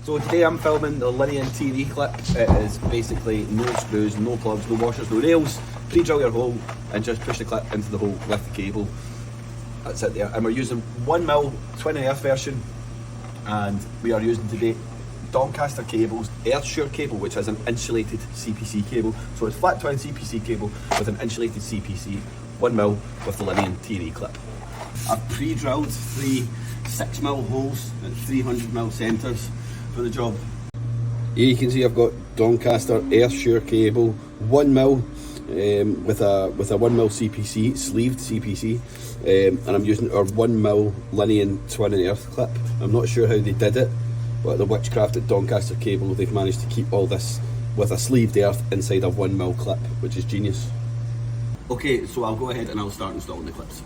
So today I'm filming the LINIAN T&E Clip. It is basically no screws, no plugs, no washers, no nails. Pre-drill your hole and just push the clip into the hole with the cable. That's it there. And we're using 1mm twin and earth version, and we are using today Doncaster Cables EarthSure Cable, which has an insulated CPC cable. So it's flat twin CPC cable with an insulated CPC, 1mm with the LINIAN T&E Clip. I've pre-drilled 3 6mm holes at 300mm centres for the job. Here you can see I've got Doncaster EarthSure Cable, 1mm with a 1mm CPC, sleeved CPC, and I'm using our 1mm LINIAN twin and earth clip. I'm not sure how they did it, but the witchcraft at Doncaster Cable, they've managed to keep all this with a sleeved earth inside a 1mm clip, which is genius. Okay, so I'll go ahead and I'll start installing the clips.